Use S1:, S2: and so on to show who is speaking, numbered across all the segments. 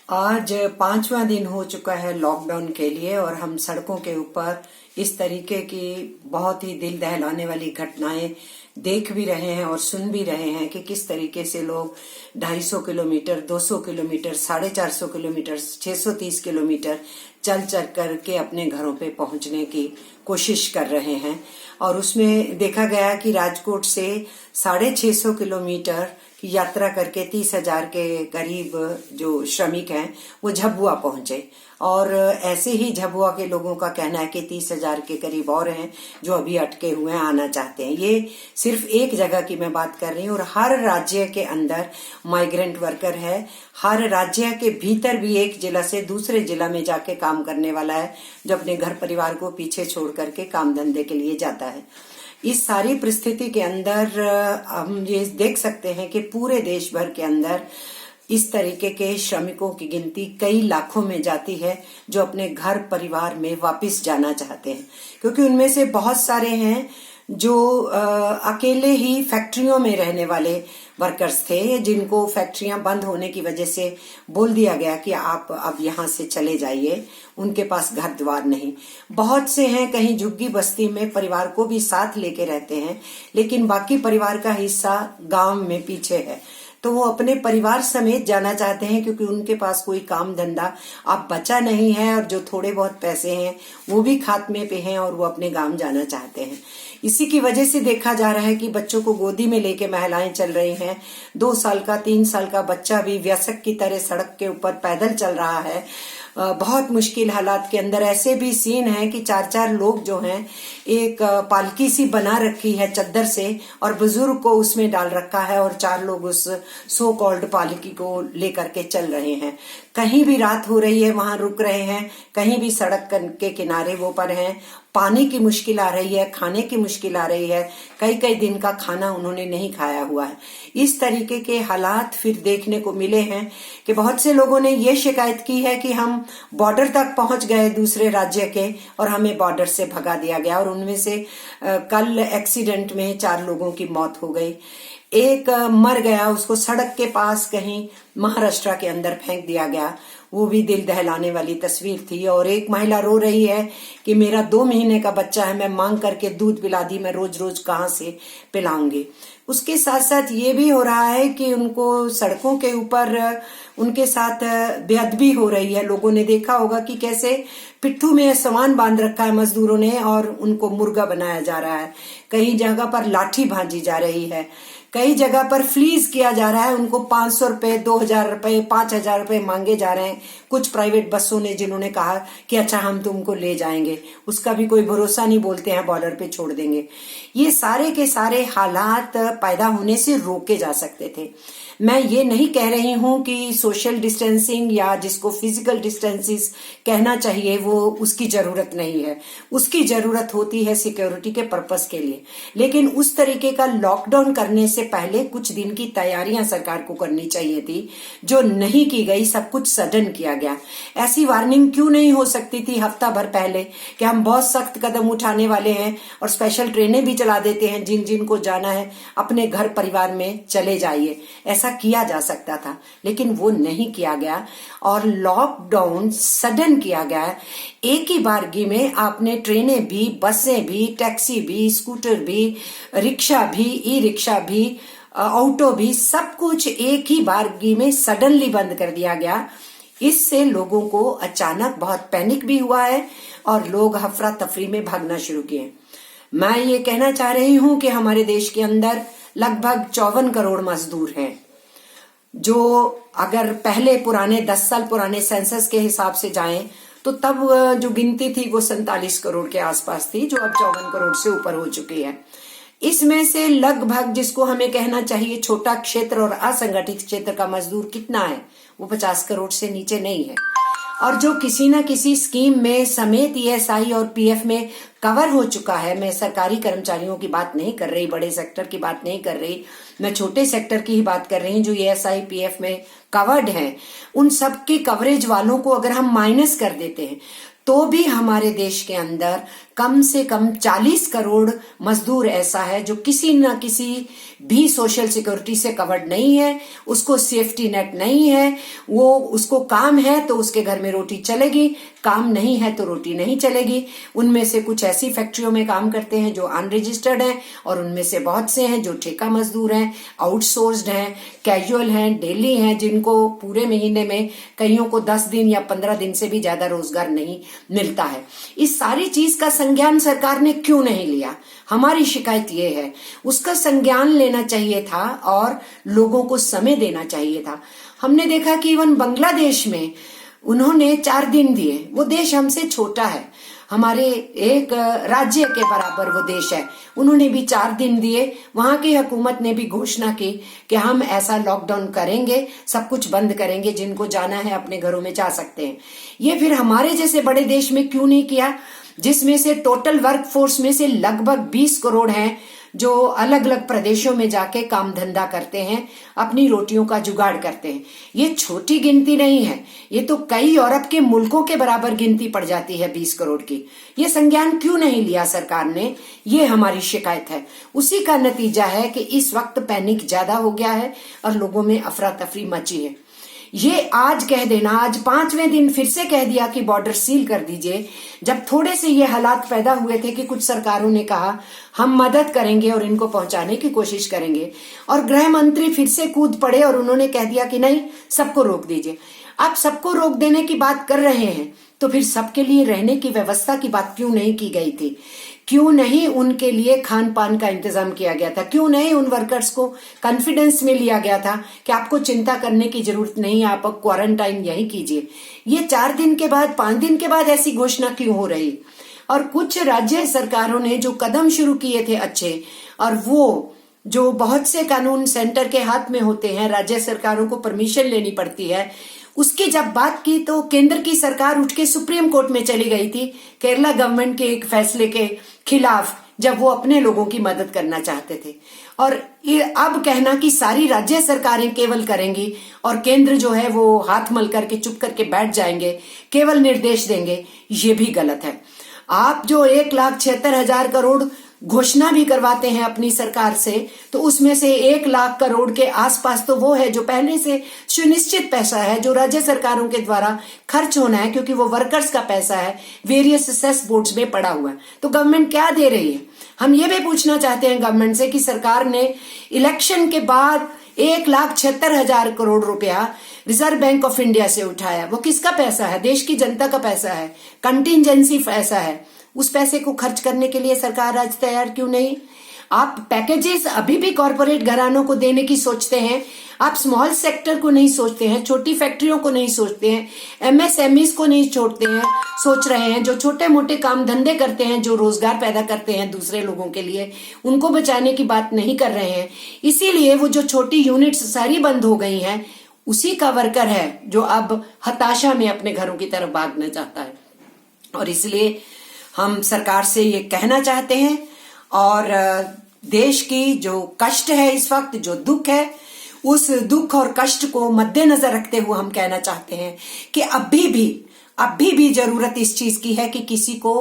S1: आज 5वां दिन हो चुका है लॉकडाउन के लिए और हम सड़कों के ऊपर इस तरीके की बहुत ही दिल दहलाने वाली घटनाएं देख भी रहे हैं और सुन भी रहे हैं कि किस तरीके से लोग 250 किलोमीटर, 200 किलोमीटर, 450 किलोमीटर, 630 किलोमीटर चल चल करके अपने घरों पे पहुंचने की कोशिश कर रहे हैं। और उसमें देखा गया कि राजकोट से 650 किलोमीटर की यात्रा करके 30,000 के करीब जो श्रमिक हैं वो झबुआ पहुंचे। और ऐसे ही झबुआ के लोगों का कहना है कि 30,000 के करीब और हैं जो अभी अटके हुए हैं, आना चाहते हैं। ये सिर्फ एक जगह की मैं बात कर रही हूँ और हर राज्य के अंदर माइग्रेंट वर्कर है। हर राज्य के भीतर भी एक जिला से दूसरे जिला में जाके काम करने वाला है जो अपने घर परिवार को पीछे छोड़ करके काम धंधे के लिए जाता है। इस सारी परिस्थिति के अंदर हम ये देख सकते हैं कि पूरे देश भर के अंदर इस तरीके के श्रमिकों की गिनती कई लाखों में जाती है जो अपने घर परिवार में वापस जाना चाहते हैं, क्योंकि उनमें से बहुत सारे हैं जो अकेले ही फैक्ट्रियों में रहने वाले वर्कर्स थे जिनको फैक्ट्रियां बंद होने की वजह से बोल दिया गया कि आप अब यहाँ से चले जाइए, उनके पास घर द्वार नहीं। बहुत से हैं कहीं झुग्गी बस्ती में परिवार को भी साथ लेके रहते हैं, लेकिन बाकी परिवार का हिस्सा गांव में पीछे है, तो वो अपने परिवार समेत जाना चाहते हैं क्योंकि उनके पास कोई काम धंधा अब बचा नहीं है और जो थोड़े बहुत पैसे हैं वो भी खात्मे पे हैं और वो अपने गांव जाना चाहते हैं। इसी की वजह से देखा जा रहा है कि बच्चों को गोदी में लेके महिलाएं चल रही हैं। 2 साल का 3 साल का बच्चा भी व्यसक की तरह सड़क के ऊपर पैदल चल रहा है। बहुत मुश्किल हालात के अंदर ऐसे भी सीन है कि 4-4 लोग जो हैं एक पालकी सी बना रखी है चद्दर से और बुजुर्ग को उसमें डाल रखा है और 4 लोग उस सो कॉल्ड पालकी को लेकर के चल रहे हैं। कहीं भी रात हो रही है वहां रुक रहे हैं, कहीं भी सड़क के किनारे वो पर हैं। पानी की मुश्किल आ रही है, खाने की मुश्किल आ रही है, कई कई दिन का खाना उन्होंने नहीं खाया हुआ है। इस तरीके के हालात फिर देखने को मिले हैं कि बहुत से लोगों ने ये शिकायत की है कि हम बॉर्डर तक पहुंच गए दूसरे राज्य के और हमें बॉर्डर से भगा दिया गया। और उनमें से कल एक्सीडेंट में 4 लोगों की मौत हो गई। एक मर गया, उसको सड़क के पास कहीं महाराष्ट्र के अंदर फेंक दिया गया। वो भी दिल दहलाने वाली तस्वीर थी। और एक महिला रो रही है कि मेरा 2 महीने का बच्चा है, मैं मांग करके दूध पिला दी, मैं रोज रोज कहाँ से पिलाऊंगी। उसके साथ साथ ये भी हो रहा है कि उनको सड़कों के ऊपर उनके साथ बेअदबी हो रही है। लोगों ने देखा होगा कि कैसे पिट्ठू में सामान बांध रखा है मजदूरों ने और उनको मुर्गा बनाया जा रहा है। कई जगह पर लाठी भांजी जा रही है, कई जगह पर फ्लीज किया जा रहा है। उनको 500 रुपए, 2,000 रुपए, 5,000 रुपए मांगे जा रहे हैं। कुछ प्राइवेट बसों ने जिन्होंने कहा कि अच्छा हम तुमको ले जाएंगे, उसका भी कोई भरोसा नहीं, बोलते हैं बॉर्डर पे छोड़ देंगे। ये सारे के सारे हालात पैदा होने से रोके जा सकते थे। मैं ये नहीं कह रही हूं कि सोशल डिस्टेंसिंग या जिसको फिजिकल डिस्टेंसिस कहना चाहिए वो उसकी जरूरत नहीं है। उसकी जरूरत होती है सिक्योरिटी के पर्पस के लिए, लेकिन उस तरीके का लॉकडाउन करने से पहले कुछ दिन की तैयारियां सरकार को करनी चाहिए थी, जो नहीं की गई। सब कुछ सडन किया गया। ऐसी वार्निंग क्यों नहीं हो सकती थी हफ्ता भर पहले कि हम बहुत सख्त कदम उठाने वाले हैं और स्पेशल ट्रेनें भी चला देते हैं, जिन जिन को जाना है अपने घर परिवार में चले जाइए। ऐसा किया जा सकता था, लेकिन वो नहीं किया गया और लॉकडाउन सडन किया गया। एक ही बारगी में आपने ट्रेनें भी, बसें भी, टैक्सी भी, स्कूटर भी, रिक्शा भी, ई रिक्शा भी, ऑटो भी, सब कुछ एक ही बारगी में सडनली बंद कर दिया गया। इससे लोगों को अचानक बहुत पैनिक भी हुआ है और लोग हफरा तफरी में भागना शुरू किए। मैं ये कहना चाह रही हूं कि हमारे देश के अंदर लगभग 54 करोड़ मजदूर हैं, जो अगर पहले पुराने 10 साल पुराने सेंसस के हिसाब से जाएं तो तब जो गिनती थी वो 47 करोड़ के आसपास थी, जो अब 54 करोड़ से ऊपर हो चुकी है। इसमें से लगभग, जिसको हमें कहना चाहिए छोटा क्षेत्र और असंगठित क्षेत्र का मजदूर कितना है, वो 50 करोड़ से नीचे नहीं है। और जो किसी न किसी स्कीम में समेत ESI और PF में कवर हो चुका है, मैं सरकारी कर्मचारियों की बात नहीं कर रही, बड़े सेक्टर की बात नहीं कर रही, मैं छोटे सेक्टर की ही बात कर रही हूँ जो ESI PF में कवर्ड हैं। उन सब के कवरेज वालों को अगर हम माइनस कर देते हैं तो भी हमारे देश के अंदर कम से कम 40 करोड़ मजदूर ऐसा है जो किसी न किसी भी सोशल सिक्योरिटी से कवर्ड नहीं है, उसको सेफ्टी नेट नहीं है। वो उसको काम है तो उसके घर में रोटी चलेगी, काम नहीं है तो रोटी नहीं चलेगी। उनमें से कुछ ऐसी फैक्ट्रियों में काम करते हैं जो अनरजिस्टर्ड हैं, और उनमें से बहुत से हैं जो ठेका मजदूर हैं, आउटसोर्स्ड हैं, कैजुअल हैं, डेली हैं, जिनको पूरे महीने में कईयों को 10 दिन या 15 दिन से भी ज्यादा रोजगार नहीं मिलता है। इस सारी चीज का संज्ञान सरकार ने क्यों नहीं लिया? हमारी शिकायत ये है। उसका संज्ञान लेना चाहिए था और लोगों को समय देना चाहिए था। हमने देखा कि इवन बांग्लादेश में उन्होंने 4 दिन दिए। वो देश हमसे छोटा है, हमारे एक राज्य के बराबर वो देश है, उन्होंने भी 4 दिन दिए। वहां की हुकूमत ने भी घोषणा की कि हम ऐसा लॉकडाउन करेंगे, सब कुछ बंद करेंगे, जिनको जाना है अपने घरों में जा सकते हैं। ये फिर हमारे जैसे बड़े देश में क्यों नहीं किया, जिसमें से टोटल वर्क फोर्स में से लगभग 20 करोड़ हैं जो अलग अलग प्रदेशों में जाके काम धंधा करते हैं, अपनी रोटियों का जुगाड़ करते हैं। ये छोटी गिनती नहीं है, ये तो कई यूरोप के मुल्कों के बराबर गिनती पड़ जाती है 20 करोड़ की। ये संज्ञान क्यों नहीं लिया सरकार ने? ये हमारी शिकायत है। उसी का नतीजा है कि इस वक्त पैनिक ज्यादा हो गया है और लोगों में अफरा तफरी मची है। ये आज कह देना, आज 5वें दिन फिर से कह दिया कि बॉर्डर सील कर दीजिए, जब थोड़े से ये हालात पैदा हुए थे कि कुछ सरकारों ने कहा हम मदद करेंगे और इनको पहुंचाने की कोशिश करेंगे, और गृह मंत्री फिर से कूद पड़े और उन्होंने कह दिया कि नहीं, सबको रोक दीजिए। आप सबको रोक देने की बात कर रहे हैं तो फिर सबके लिए रहने की व्यवस्था की बात क्यों नहीं की गई थी? क्यों नहीं उनके लिए खान पान का इंतजाम किया गया था? क्यों नहीं उन वर्कर्स को कॉन्फिडेंस में लिया गया था कि आपको चिंता करने की जरूरत नहीं है, आप क्वारंटाइन यही कीजिए? ये 4 दिन के बाद, 5 दिन के बाद ऐसी घोषणा क्यों हो रही? और कुछ राज्य सरकारों ने जो कदम शुरू किए थे अच्छे, और वो जो बहुत से कानून सेंटर के हाथ में होते हैं, राज्य सरकारों को परमिशन लेनी पड़ती है, उसकी जब बात की तो केंद्र की सरकार उठ के सुप्रीम कोर्ट में चली गई थी केरला गवर्नमेंट के एक फैसले के खिलाफ, जब वो अपने लोगों की मदद करना चाहते थे। और ये अब कहना कि सारी राज्य सरकारें केवल करेंगी और केंद्र जो है वो हाथ मल करके चुप करके बैठ जाएंगे, केवल निर्देश देंगे, ये भी गलत है। आप जो 1,76,000 करोड़ घोषणा भी करवाते हैं अपनी सरकार से, तो उसमें से 1 लाख करोड़ के आसपास तो वो है जो पहले से सुनिश्चित पैसा है, जो राज्य सरकारों के द्वारा खर्च होना है, क्योंकि वो वर्कर्स का पैसा है, वेरियस सेस बोर्ड्स में पड़ा हुआ है। तो गवर्नमेंट क्या दे रही है? हम ये भी पूछना चाहते हैं गवर्नमेंट से कि सरकार ने इलेक्शन के बाद 1,76,000 करोड़ रुपया रिजर्व बैंक ऑफ इंडिया से उठाया, वो किसका पैसा है? देश की जनता का पैसा है, कंटिजेंसी पैसा है। उस पैसे को खर्च करने के लिए सरकार आज तैयार क्यों नहीं? आप पैकेजेस अभी भी कॉर्पोरेट घरानों को देने की सोचते हैं, आप स्मॉल सेक्टर को नहीं सोचते हैं, छोटी फैक्ट्रियों को नहीं सोचते हैं, एमएसएमईज को नहीं छोड़ते हैं, सोच रहे हैं जो छोटे मोटे काम धंधे करते हैं, जो रोजगार पैदा करते हैं दूसरे लोगों के लिए, उनको बचाने की बात नहीं कर रहे हैं। इसीलिए वो जो छोटी यूनिट्स सारी बंद हो गई हैं, उसी का वर्कर है जो अब हताशा में अपने घरों की तरफ भागना चाहता है। और इसलिए हम सरकार से ये कहना चाहते हैं, और देश की जो कष्ट है इस वक्त, जो दुख है, उस दुख और कष्ट को मद्देनजर रखते हुए हम कहना चाहते हैं कि अभी भी जरूरत इस चीज की है कि किसी को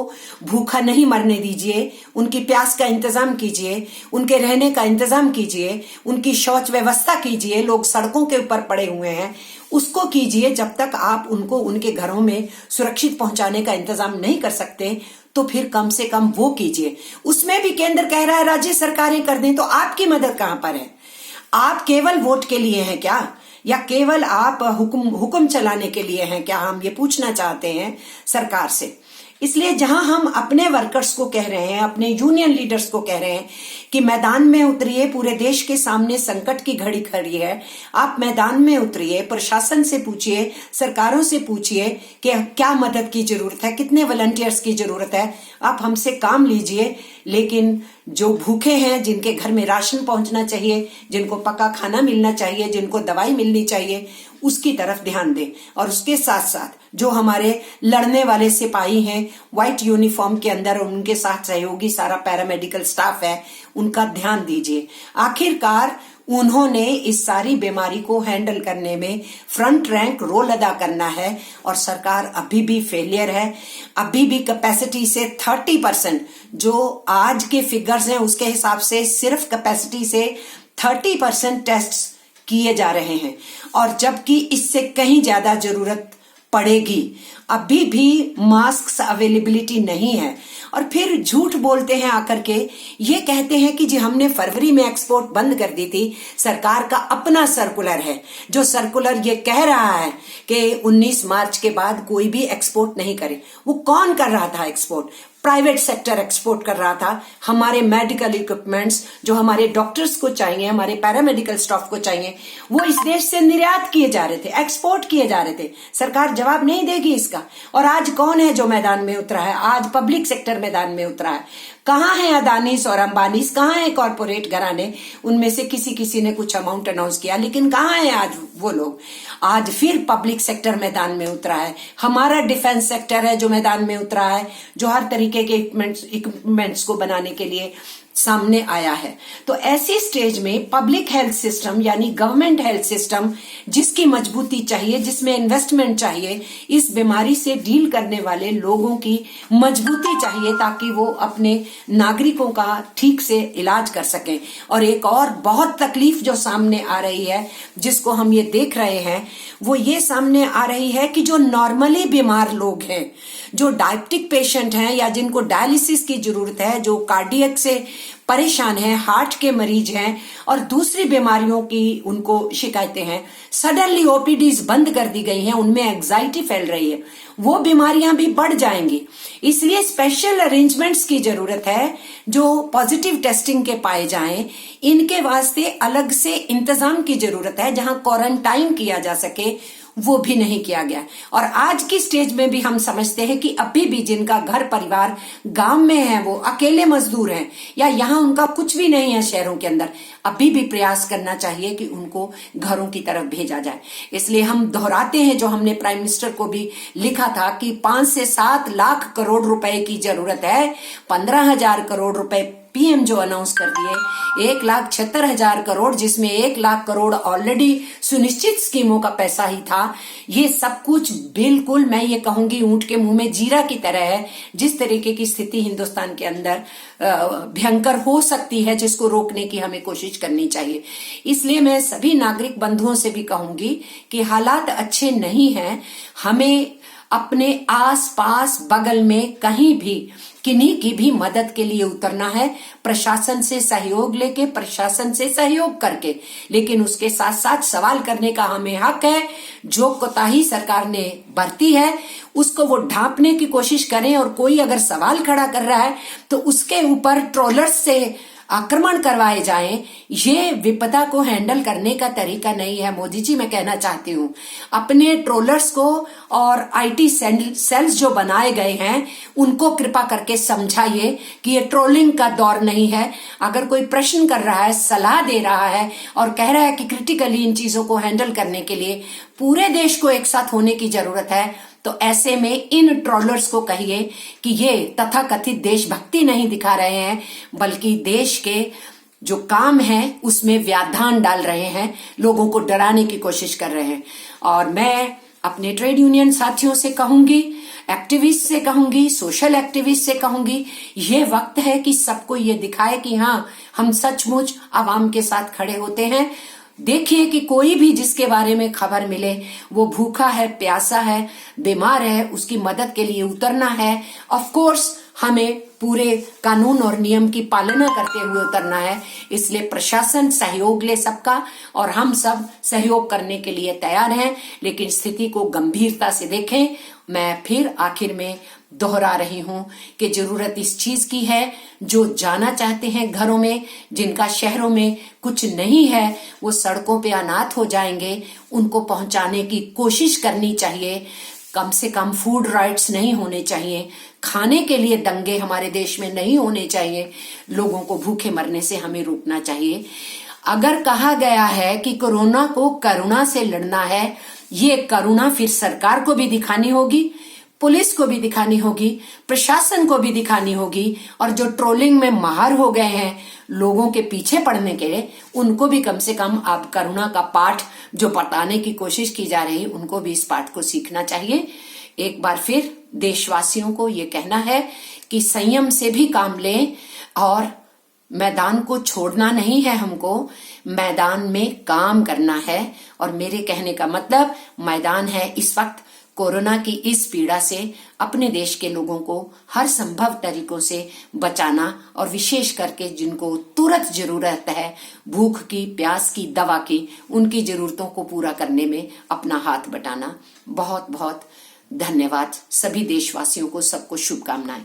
S1: भूखा नहीं मरने दीजिए, उनकी प्यास का इंतजाम कीजिए, उनके रहने का इंतजाम कीजिए, उनकी शौच व्यवस्था कीजिए। लोग सड़कों के ऊपर पड़े हुए हैं, उसको कीजिए। जब तक आप उनको उनके घरों में सुरक्षित पहुंचाने का इंतजाम नहीं कर सकते, तो फिर कम से कम वो कीजिए। उसमें भी केंद्र कह रहा है राज्य सरकारें कर दें, तो आपकी मदद कहां पर है? आप केवल वोट के लिए हैं क्या, या केवल आप हुक्म चलाने के लिए हैं क्या? हम ये पूछना चाहते हैं सरकार से। इसलिए जहां हम अपने वर्कर्स को कह रहे हैं, अपने यूनियन लीडर्स को कह रहे हैं कि मैदान में उतरिए, पूरे देश के सामने संकट की घड़ी खड़ी है, आप मैदान में उतरिए, प्रशासन से पूछिए, सरकारों से पूछिए कि क्या मदद की जरूरत है, कितने वॉलंटियर्स की जरूरत है, आप हमसे काम लीजिए। लेकिन जो भूखे हैं, जिनके घर में राशन पहुंचना चाहिए, जिनको पका खाना मिलना चाहिए, जिनको दवाई मिलनी चाहिए, उसकी तरफ ध्यान दें। और उसके साथ साथ जो हमारे लड़ने वाले सिपाही हैं व्हाइट यूनिफॉर्म के अंदर, और उनके साथ सहयोगी सारा पैरामेडिकल स्टाफ है, उनका ध्यान दीजिए। आखिरकार उन्होंने इस सारी बीमारी को हैंडल करने में फ्रंट रैंक रोल अदा करना है और सरकार अभी भी फेलियर है। अभी भी कैपेसिटी से 30%, जो आज के फिगर्स हैं उसके हिसाब से सिर्फ कैपेसिटी से 30% टेस्ट्स किए जा रहे हैं, और जबकि इससे कहीं ज्यादा जरूरत पड़ेगी। अभी भी मास्क अवेलेबिलिटी नहीं है, और फिर झूठ बोलते हैं आकर के, ये कहते हैं कि जी हमने फरवरी में एक्सपोर्ट बंद कर दी थी। सरकार का अपना सर्कुलर है, जो सर्कुलर ये कह रहा है कि 19 मार्च के बाद कोई भी एक्सपोर्ट नहीं करे। वो कौन कर रहा था एक्सपोर्ट? प्राइवेट सेक्टर एक्सपोर्ट कर रहा था। हमारे मेडिकल इक्विपमेंट्स जो हमारे डॉक्टर्स को चाहिए, हमारे पैरामेडिकल स्टाफ को चाहिए, वो इस देश से निर्यात किए जा रहे थे, एक्सपोर्ट किए जा रहे थे। सरकार जवाब नहीं देगी इसका। और आज कौन है जो मैदान में उतरा है? आज पब्लिक सेक्टर मैदान में उतरा है। कहाँ है अदानीस और अंबानीस? कहाँ है कॉर्पोरेट घराने? उनमें से किसी ने कुछ अमाउंट अनाउंस किया, लेकिन कहाँ है आज वो लोग? आज फिर पब्लिक सेक्टर मैदान में उतरा है। हमारा डिफेंस सेक्टर है जो मैदान में उतरा है, जो हर तरीके के इक्विपमेंट्स को बनाने के लिए सामने आया है। तो ऐसी स्टेज में पब्लिक हेल्थ सिस्टम यानी गवर्नमेंट हेल्थ सिस्टम, जिसकी मजबूती चाहिए, जिसमें इन्वेस्टमेंट चाहिए, इस बीमारी से डील करने वाले लोगों की मजबूती चाहिए, ताकि वो अपने नागरिकों का ठीक से इलाज कर सकें। और एक और बहुत तकलीफ जो सामने आ रही है, जिसको हम ये देख रहे हैं, वो ये सामने आ रही है कि जो नॉर्मली बीमार लोग हैं, जो डायबिटिक पेशेंट हैं या जिनको डायलिसिस की जरूरत है, जो कार्डियक से परेशान हैं, हार्ट के मरीज हैं और दूसरी बीमारियों की उनको शिकायतें हैं, सडनली ओपीडीज बंद कर दी गई हैं, उनमें एंजाइटी फैल रही है, वो बीमारियां भी बढ़ जाएंगी। इसलिए स्पेशल अरेंजमेंट्स की जरूरत है। जो पॉजिटिव टेस्टिंग के पाए जाएं, इनके वास्ते अलग से इंतजाम की जरूरत है, जहां क्वारंटाइन किया जा सके, वो भी नहीं किया गया। और आज की स्टेज में भी हम समझते हैं कि अभी भी जिनका घर परिवार गांव में है, वो अकेले मजदूर हैं या यहाँ उनका कुछ भी नहीं है शहरों के अंदर, अभी भी प्रयास करना चाहिए कि उनको घरों की तरफ भेजा जाए। इसलिए हम दोहराते हैं जो हमने प्राइम मिनिस्टर को भी लिखा था कि 5 से 7 लाख करोड़ रुपए की जरूरत है। 15,000 करोड़ रुपए पीएम जो अनाउंस कर दिए, 1,76,000 करोड़, जिसमें 1 लाख करोड़ ऑलरेडी सुनिश्चित स्कीमों का पैसा ही था। ये सब कुछ बिल्कुल, मैं ये कहूंगी, ऊंट के मुंह में जीरा की तरह है। जिस तरीके की स्थिति हिंदुस्तान के अंदर भयंकर हो सकती है, जिसको रोकने की हमें कोशिश करनी चाहिए। इसलिए मैं सभी नागरिक बंधुओं से भी कहूंगी कि हालात अच्छे नहीं हैं, हमें अपने आस पास बगल में कहीं भी किन्हीं की भी मदद के लिए उतरना है, प्रशासन से सहयोग लेके, प्रशासन से सहयोग करके, लेकिन उसके साथ साथ सवाल करने का हमें हक है। जो कोताही सरकार ने बरती है उसको वो ढांपने की कोशिश करें, और कोई अगर सवाल खड़ा कर रहा है तो उसके ऊपर ट्रोलर्स से आक्रमण करवाए जाएं। ये विपदा को हैंडल करने का तरीका नहीं है। मोदी जी, मैं कहना चाहती हूँ, अपने ट्रोलर्स को और आईटी सेल्स जो बनाए गए हैं उनको कृपा करके समझाइए कि ये ट्रोलिंग का दौर नहीं है। अगर कोई प्रश्न कर रहा है, सलाह दे रहा है और कह रहा है कि क्रिटिकली इन चीजों को हैंडल करने के लिए पूरे देश को एक साथ होने की जरूरत है, तो ऐसे में इन ट्रोलर्स को कहिए कि ये तथाकथित देशभक्ति नहीं दिखा रहे हैं, बल्कि देश के जो काम है उसमें व्याधान डाल रहे हैं, लोगों को डराने की कोशिश कर रहे हैं। और मैं अपने ट्रेड यूनियन साथियों से कहूंगी, एक्टिविस्ट से कहूंगी, सोशल एक्टिविस्ट से कहूंगी, ये वक्त है कि सबको ये दिखाए कि हाँ, हम सचमुच आवाम के साथ खड़े होते हैं। देखिए कि कोई भी जिसके बारे में खबर मिले, वो भूखा है, प्यासा है, बीमार है, उसकी मदद के लिए उतरना है। ऑफ कोर्स हमें पूरे कानून और नियम की पालना करते हुए उतरना है। इसलिए प्रशासन सहयोग ले सबका, और हम सब सहयोग करने के लिए तैयार हैं, लेकिन स्थिति को गंभीरता से देखें। मैं फिर आखिर में दोहरा रही हूं कि जरूरत इस चीज की है, जो जाना चाहते हैं घरों में, जिनका शहरों में कुछ नहीं है, वो सड़कों पे अनाथ हो जाएंगे, उनको पहुंचाने की कोशिश करनी चाहिए। कम से कम फूड राइट्स नहीं होने चाहिए, खाने के लिए दंगे हमारे देश में नहीं होने चाहिए, लोगों को भूखे मरने से हमें रोकना चाहिए। अगर कहा गया है कि कोरोना को करुणा से लड़ना है, ये करुणा फिर सरकार को भी दिखानी होगी,
S2: पुलिस को भी दिखानी होगी, प्रशासन को भी दिखानी होगी, और जो ट्रोलिंग में माहिर हो गए हैं लोगों के पीछे पड़ने के लिए, उनको भी कम से कम अब करुणा का पाठ जो बताने की कोशिश की जा रही, उनको भी इस पाठ को सीखना चाहिए। एक बार फिर देशवासियों को ये कहना है कि संयम से भी काम लें और मैदान को छोड़ना नहीं है, हमको मैदान में काम करना है। और मेरे कहने का मतलब मैदान है इस वक्त कोरोना की इस पीड़ा से अपने देश के लोगों को हर संभव तरीकों से बचाना, और विशेष करके जिनको तुरंत जरूरत है भूख की, प्यास की, दवा की, उनकी जरूरतों को पूरा करने में अपना हाथ बटाना। बहुत बहुत धन्यवाद सभी देशवासियों को, सबको शुभकामनाएं।